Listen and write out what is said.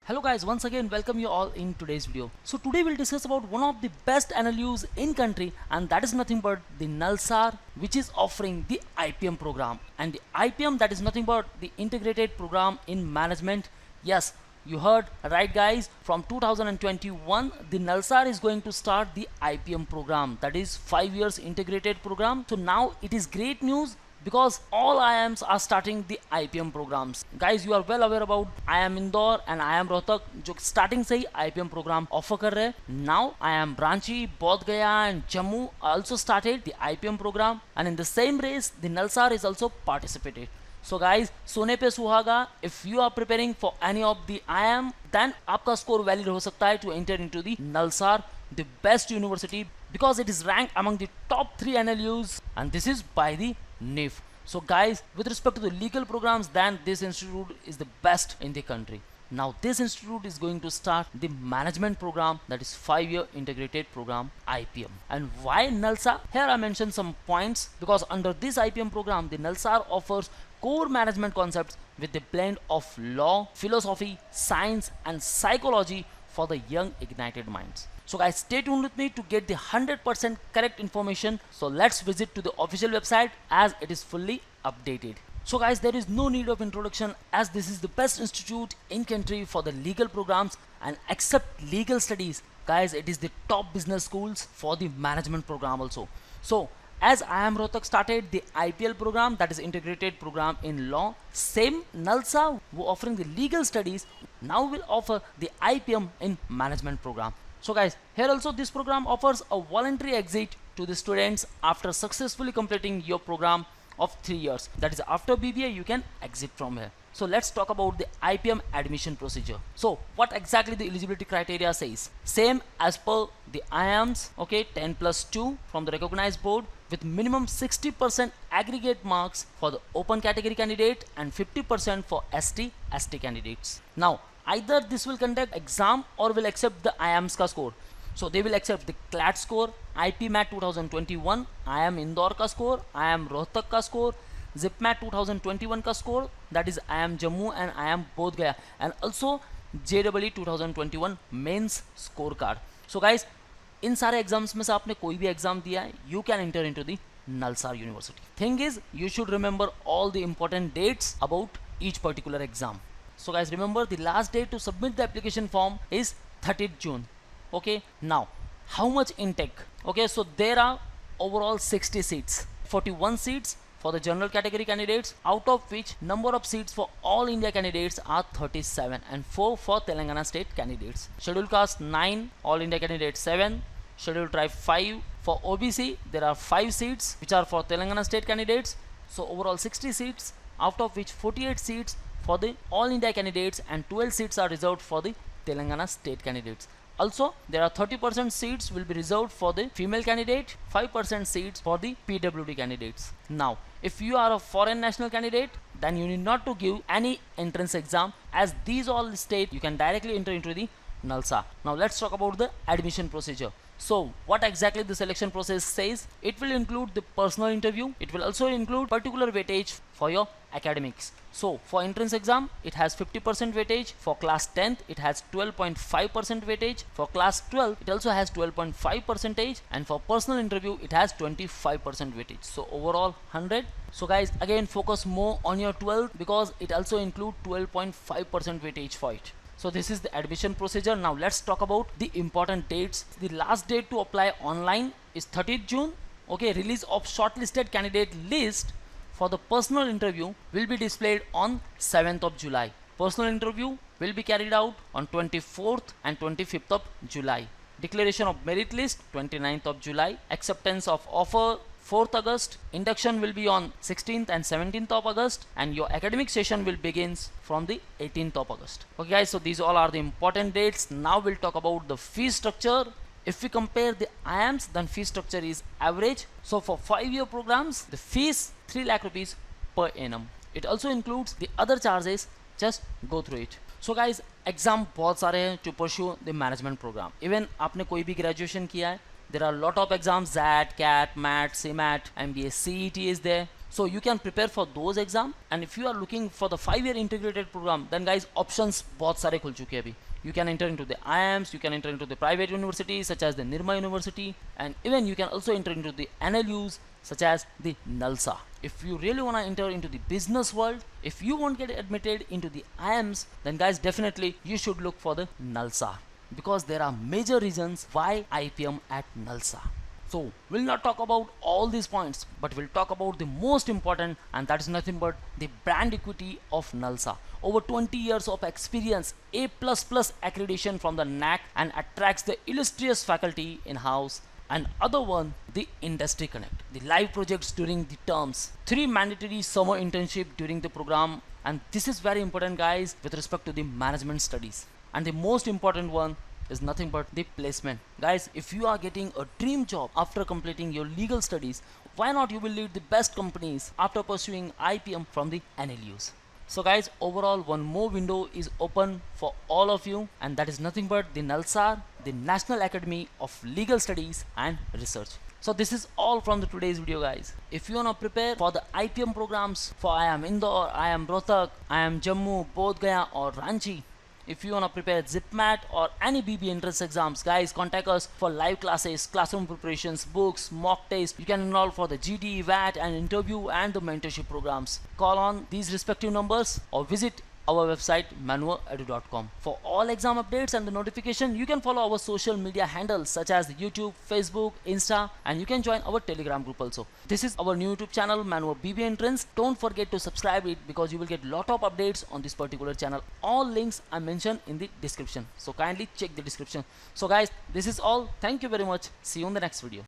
Hello guys, once again welcome you all in today's video. So today we'll discuss about one of the best NLUs in country, and that is nothing but the NALSAR, which is offering the IPM program. And the IPM, that is nothing but the integrated program in management. Yes, you heard right guys, from 2021 the NALSAR is going to start the IPM program, that is 5 years integrated program. So now it is great news because all IIMs are starting the IPM programs. Guys, you are well aware about IIM Indore and IIM Rohtak जो starting से ही IPM program offer कर रहे हैं. Now IIM Ranchi, Bodh Gaya and Jammu also started the IPM program, and in the same race the NALSAR is also participated. So guys, सोने पे सुहागा, if you are preparing for any of the IIM, then आपका score valid हो सकता है to enter into the NALSAR, the best university, because it is ranked among the top 3 NLUs, and this is by the NIF. So guys, with respect to the legal programs, then this institute is the best in the country. Now this institute is going to start the management program, that is 5-year integrated program IPM. And why NALSAR? Here I mentioned some points because under this IPM program the NALSAR offers core management concepts with a blend of law, philosophy, science and psychology for the young ignited minds. So guys, stay tuned with me to get the 100% correct information. So let's visit to the official website as it is fully updated. So guys, there is no need of introduction as this is the best institute in country for the legal programs, and except legal studies, guys, it is the top business schools for the management program also. So as IIM Rohtak started the IPL program, that is integrated program in law, same NALSA who offering the legal studies now will offer the IPM in management program. So guys, here also this program offers a voluntary exit to the students after successfully completing your program of 3 years. That is after BBA you can exit from here. So let's talk about the IPM admission procedure. So what exactly the eligibility criteria says? Same as per the IIMs, okay, 10+2 from the recognized board with minimum 60% aggregate marks for the open category candidate and 50% for ST candidates. Now either this will conduct exam or will accept the IIMs ka score. So they will accept the CLAT score, IP MAT 2021, IIM Indore ka score, IIM Rohtak ka score, ZipMat 2021 का score, that is IIM Jammu and IIM Bodh Gaya, and also JEE 2021 mains scorecard. So guys, इन सारे exams में से आपने कोई भी exam दिया है, you can enter into the NALSAR University. Thing is, you should remember all the important dates about each particular exam. So guys, remember the last date to submit the application form is 30th June. Okay, now how much intake? Okay, so there are overall 60 seats, 41 seats for the general category candidates, out of which number of seats for all India candidates are 37 and 4 for Telangana state candidates. Scheduled caste 9, all India candidates 7, scheduled tribe 5. For OBC there are 5 seats which are for Telangana state candidates. So overall 60 seats, out of which 48 seats for the all India candidates and 12 seats are reserved for the Telangana state candidates. Also, there are 30% seats will be reserved for the female candidate, 5% seats for the PWD candidates. Now, if you are a foreign national candidate, then you need not to give any entrance exam, as these all state you can directly enter into the NALSA. Now let's talk about the admission procedure. So what exactly the selection process says? It will include the personal interview. It will also include particular weightage for your academics. So for entrance exam it has 50% weightage, for class 10th it has 12.5% weightage, for class 12 it also has 12.5%, and for personal interview it has 25% weightage. So overall 100. So guys, again focus more on your 12 because it also include 12.5% weightage for it. So this is the admission procedure. Now let's talk about the important dates. The last date to apply online is 30th June. Okay, release of shortlisted candidate list for the personal interview will be displayed on 7th of July. Personal interview will be carried out on 24th and 25th of July. Declaration of merit list 29th of July. Acceptance of offer 4th August. Induction will be on 16th and 17th of August, and your academic session will begins from the 18th of August. Okay guys, so these all are the important dates. Now we'll talk about the fee structure. If we compare the IIMs, then fee structure is average. So for 5-year programs, the fees 3 lakh rupees per annum. It also includes the other charges. Just go through it. So guys, exam बहुत सारे हैं to pursue the management program. Even आपने कोई भी graduation किया है, there are a lot of exams, ZAT, CAT, MAT, CMAT, MBA, CET is there. So you can prepare for those exam. And if you are looking for the 5-year integrated program, then guys options बहुत सारे खुल चुके हैं अभी. You can enter into the IIMs, you can enter into the private universities such as the Nirma University, and even you can also enter into the NLUs such as the NALSA. If you really want to enter into the business world, if you won't get admitted into the IIMs, then guys definitely you should look for the NALSA, because there are major reasons why IPM at NALSA. So we'll not talk about all these points, but we'll talk about the most important, and that is nothing but the brand equity of NALSA. Over 20 years of experience, A++ accreditation from the NAC, and attracts the illustrious faculty in-house. And other one, the Industry Connect, the live projects during the terms, 3 mandatory summer internship during the program, and this is very important guys with respect to the management studies. And the most important one is nothing but the placement. Guys, if you are getting a dream job after completing your legal studies, why not you will lead the best companies after pursuing IPM from the NLUs. So guys, overall one more window is open for all of you, and that is nothing but the NALSAR, the National Academy of Legal Studies and Research. So this is all from the today's video guys. If you wanna prepare for the IPM programs for IIM Indore, IIM Rohtak, IIM Jammu, Bodh Gaya or Ranchi, if you wanna prepare ZipMat or any BB entrance exams, guys, contact us for live classes, classroom preparations, books, mock tests. You can enroll for the GD, VAT and interview and the mentorship programs. Call on these respective numbers or visit our website manuedu.com. For all exam updates and the notification, you can follow our social media handles such as YouTube, Facebook, Insta, and you can join our Telegram group also. This is our new YouTube channel, Manua BB Entrance. Don't forget to subscribe it, because you will get lot of updates on this particular channel. All links are mentioned in the description, so kindly check the description. So guys, this is all. Thank you very much. See you in the next video.